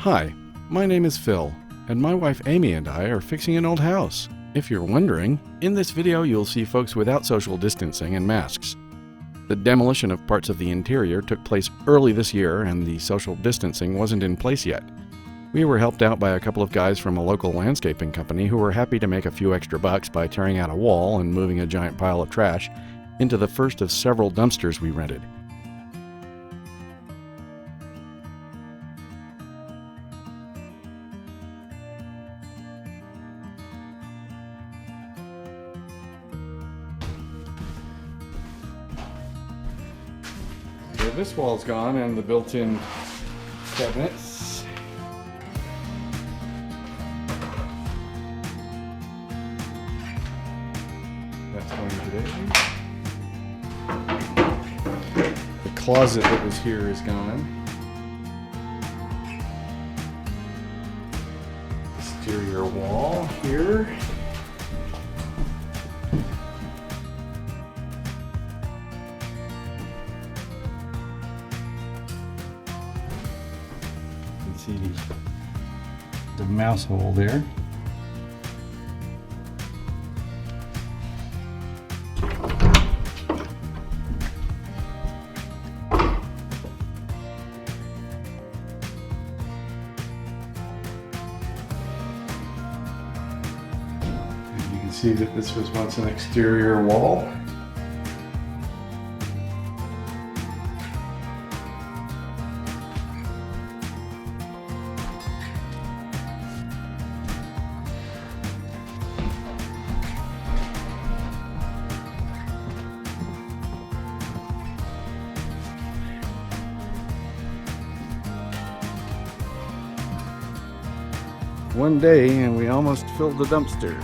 Hi, my name is Phil, and my wife Amy and I are fixing an old house. If you're wondering, in this video you'll see folks without social distancing and masks. The demolition of parts of the interior took place early this year, and the social distancing wasn't in place yet. We were helped out by a couple of guys from a local landscaping company who were happy to make a few extra bucks by tearing out a wall and moving a giant pile of trash into the first of several dumpsters we rented. So this wall's gone, and the built-in cabinets. That's going today. The closet that was here is gone. Exterior wall here. See the mouse hole there. And you can see that this was once an exterior wall. One day, and we almost filled the dumpster.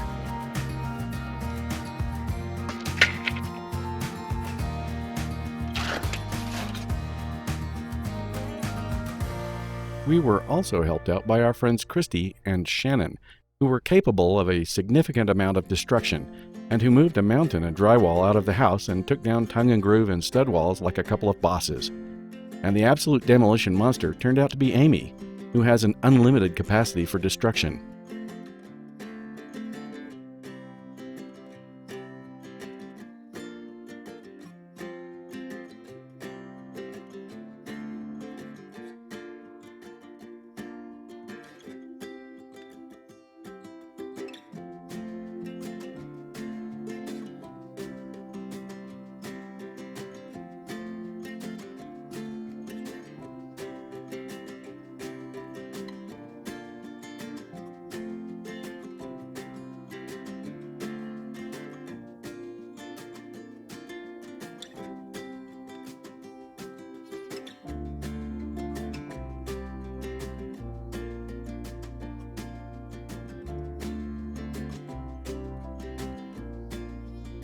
We were also helped out by our friends Christy and Shannon, who were capable of a significant amount of destruction, and who moved a mountain of drywall out of the house and took down tongue and groove and stud walls like a couple of bosses. And the absolute demolition monster turned out to be Amy, who has an unlimited capacity for destruction.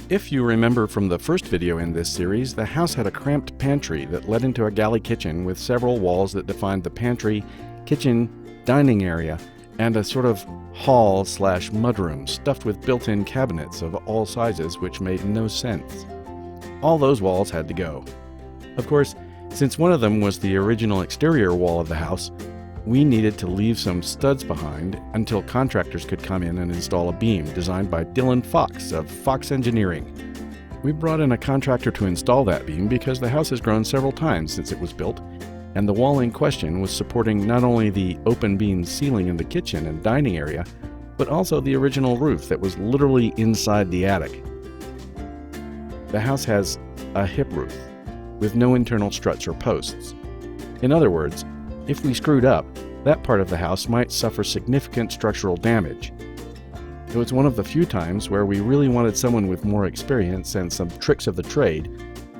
If you remember from the first video in this series, the house had a cramped pantry that led into a galley kitchen with several walls that defined the pantry, kitchen, dining area, and a sort of hall/mudroom stuffed with built-in cabinets of all sizes, which made no sense. All those walls had to go. Of course, since one of them was the original exterior wall of the house, we needed to leave some studs behind until contractors could come in and install a beam designed by Dylan Fox of Fox Engineering. We brought in a contractor to install that beam because the house has grown several times since it was built, and the wall in question was supporting not only the open beam ceiling in the kitchen and dining area, but also the original roof that was literally inside the attic. The house has a hip roof with no internal struts or posts. In other words, if we screwed up, that part of the house might suffer significant structural damage. It was one of the few times where we really wanted someone with more experience and some tricks of the trade,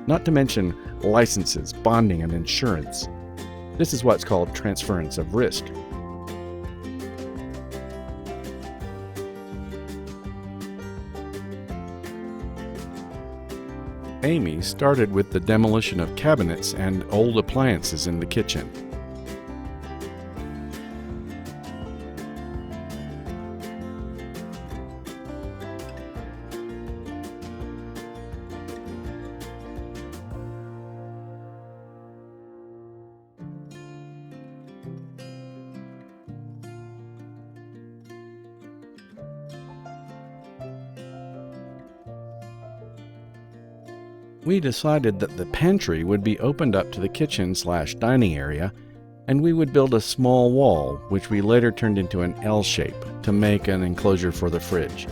not to mention licenses, bonding, and insurance. This is what's called transference of risk. Amy started with the demolition of cabinets and old appliances in the kitchen. We decided that the pantry would be opened up to the kitchen/dining area, and we would build a small wall, which we later turned into an L shape to make an enclosure for the fridge.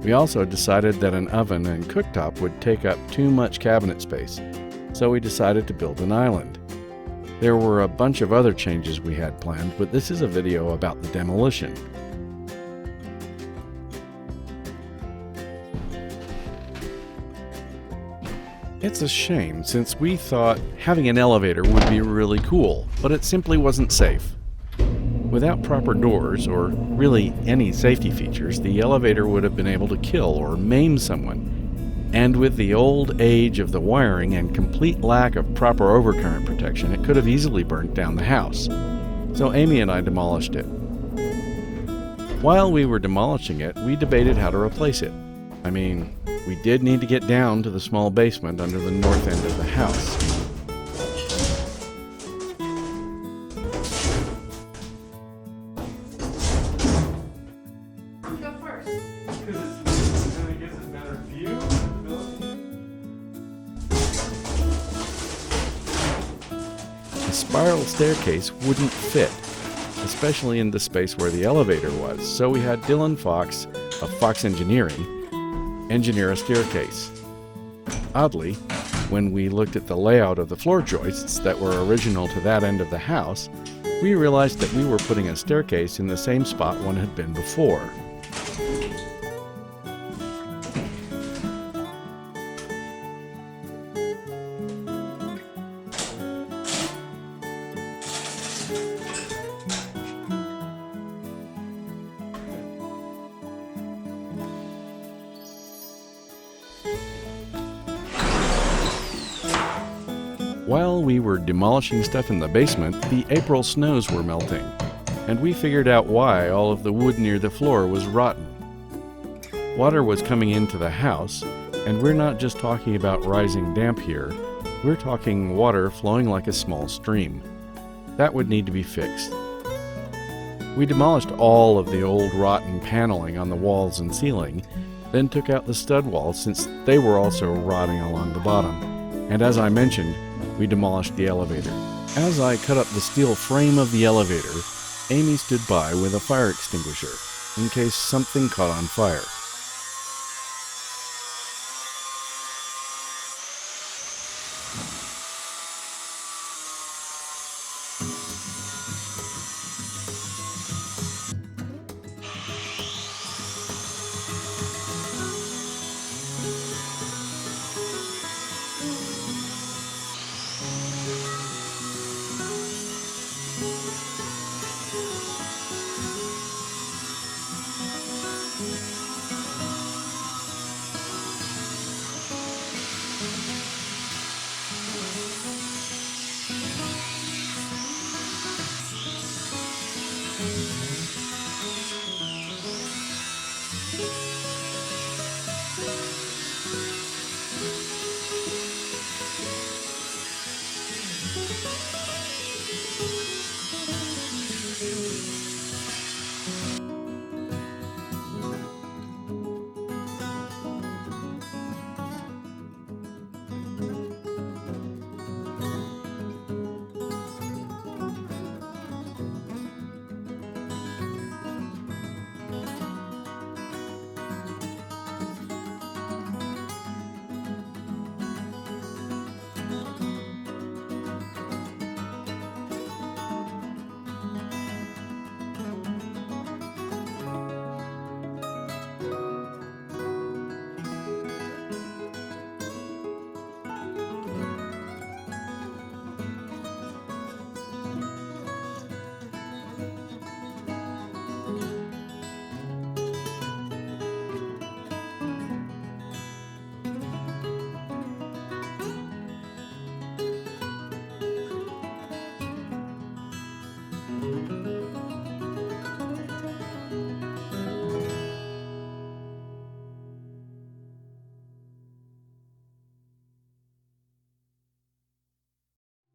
We also decided that an oven and cooktop would take up too much cabinet space, so we decided to build an island. There were a bunch of other changes we had planned, but this is a video about the demolition. It's a shame, since we thought having an elevator would be really cool, but it simply wasn't safe. Without proper doors, or really any safety features, the elevator would have been able to kill or maim someone. And with the old age of the wiring and complete lack of proper overcurrent protection, it could have easily burnt down the house. So Amy and I demolished it. While we were demolishing it, we debated how to replace it. I mean, we did need to get down to the small basement under the north end of the house. Go first. Because it gives a better view. The spiral staircase wouldn't fit, especially in the space where the elevator was, so we had Dylan Fox of Fox Engineering engineer a staircase. Oddly, when we looked at the layout of the floor joists that were original to that end of the house, we realized that we were putting a staircase in the same spot one had been before. While we were demolishing stuff in the basement, the April snows were melting, and we figured out why all of the wood near the floor was rotten. Water was coming into the house, and we're not just talking about rising damp here, we're talking water flowing like a small stream. That would need to be fixed. We demolished all of the old rotten paneling on the walls and ceiling, then took out the stud walls since they were also rotting along the bottom. And as I mentioned, we demolished the elevator. As I cut up the steel frame of the elevator, Amy stood by with a fire extinguisher in case something caught on fire.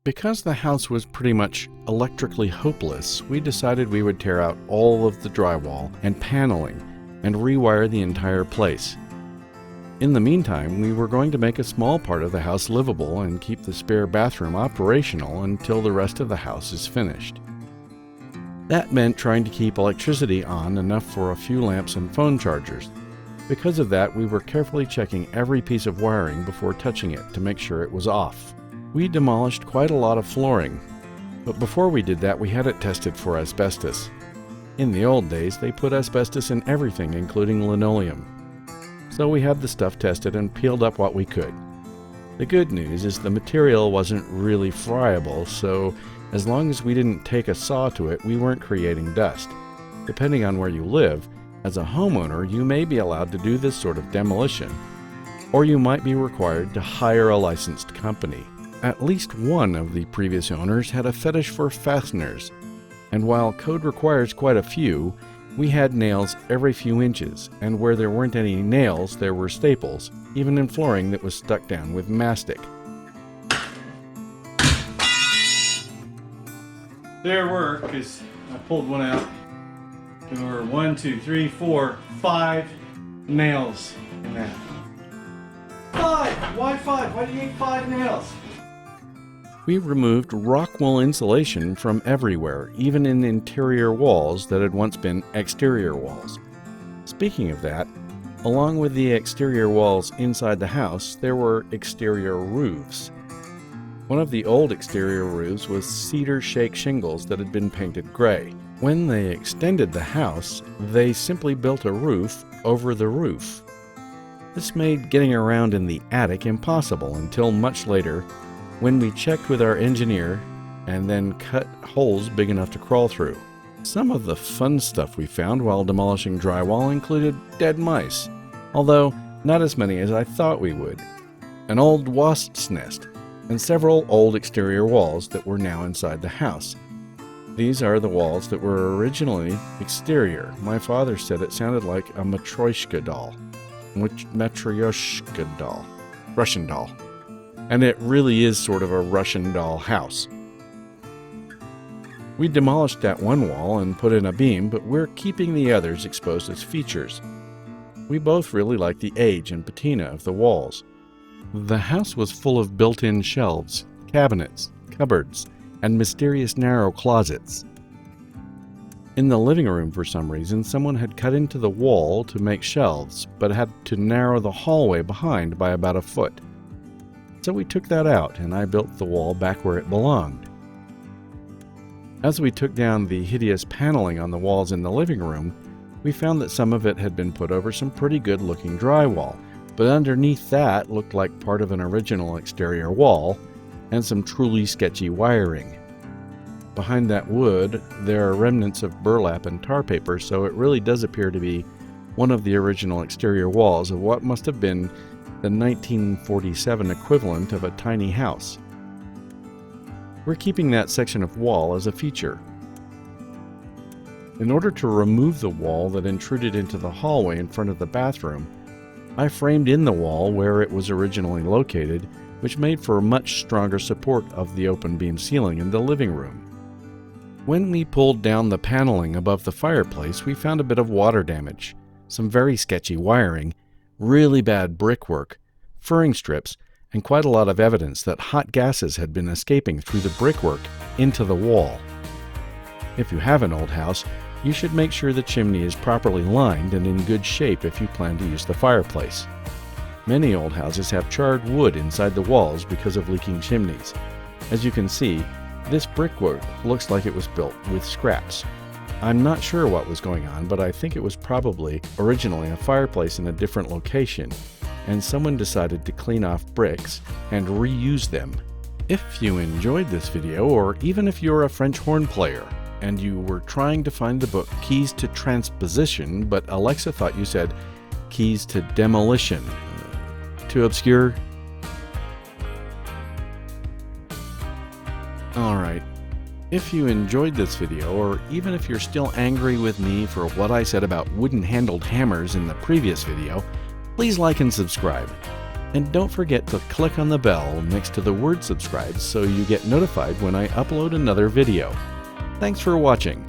Because the house was pretty much electrically hopeless, we decided we would tear out all of the drywall and paneling and rewire the entire place. In the meantime, we were going to make a small part of the house livable and keep the spare bathroom operational until the rest of the house is finished. That meant trying to keep electricity on enough for a few lamps and phone chargers. Because of that, we were carefully checking every piece of wiring before touching it to make sure it was off. We demolished quite a lot of flooring, but before we did that, we had it tested for asbestos. In the old days, they put asbestos in everything, including linoleum. So we had the stuff tested and peeled up what we could. The good news is the material wasn't really friable, so as long as we didn't take a saw to it, we weren't creating dust. Depending on where you live, as a homeowner, you may be allowed to do this sort of demolition, or you might be required to hire a licensed company. At least one of the previous owners had a fetish for fasteners, and while code requires quite a few, we had nails every few inches, and where there weren't any nails, there were staples, even in flooring that was stuck down with mastic. There were, because I pulled one out, there were 1, 2, 3, 4, 5 nails in that. 5! Why 5? Why do you need 5 nails? We removed rock wool insulation from everywhere, even in interior walls that had once been exterior walls. Speaking of that, along with the exterior walls inside the house, there were exterior roofs. One of the old exterior roofs was cedar shake shingles that had been painted gray. When they extended the house, they simply built a roof over the roof. This made getting around in the attic impossible until much later, when we checked with our engineer and then cut holes big enough to crawl through. Some of the fun stuff we found while demolishing drywall included dead mice, although not as many as I thought we would, an old wasp's nest, and several old exterior walls that were now inside the house. These are the walls that were originally exterior. My father said it sounded like a Matryoshka doll. Matryoshka doll. Russian doll. And it really is sort of a Russian doll house. We demolished that one wall and put in a beam, but we're keeping the others exposed as features. We both really like the age and patina of the walls. The house was full of built-in shelves, cabinets, cupboards, and mysterious narrow closets. In the living room, for some reason, someone had cut into the wall to make shelves, but had to narrow the hallway behind by about a foot. So we took that out, and I built the wall back where it belonged. As we took down the hideous paneling on the walls in the living room, we found that some of it had been put over some pretty good-looking drywall, but underneath that looked like part of an original exterior wall and some truly sketchy wiring. Behind that wood, there are remnants of burlap and tar paper, so it really does appear to be one of the original exterior walls of what must have been the 1947 equivalent of a tiny house. We're keeping that section of wall as a feature. In order to remove the wall that intruded into the hallway in front of the bathroom, I framed in the wall where it was originally located, which made for a much stronger support of the open beam ceiling in the living room. When we pulled down the paneling above the fireplace, we found a bit of water damage, some very sketchy wiring, really bad brickwork, furring strips, and quite a lot of evidence that hot gases had been escaping through the brickwork into the wall. If you have an old house, you should make sure the chimney is properly lined and in good shape if you plan to use the fireplace. Many old houses have charred wood inside the walls because of leaking chimneys. As you can see, this brickwork looks like it was built with scraps. I'm not sure what was going on, but I think it was probably originally a fireplace in a different location, and someone decided to clean off bricks and reuse them. If you enjoyed this video, or even if you're a French horn player and you were trying to find the book Keys to Transposition, but Alexa thought you said Keys to Demolition. Too obscure? Alright. If you enjoyed this video, or even if you're still angry with me for what I said about wooden-handled hammers in the previous video, please like and subscribe. And don't forget to click on the bell next to the word subscribe so you get notified when I upload another video. Thanks for watching.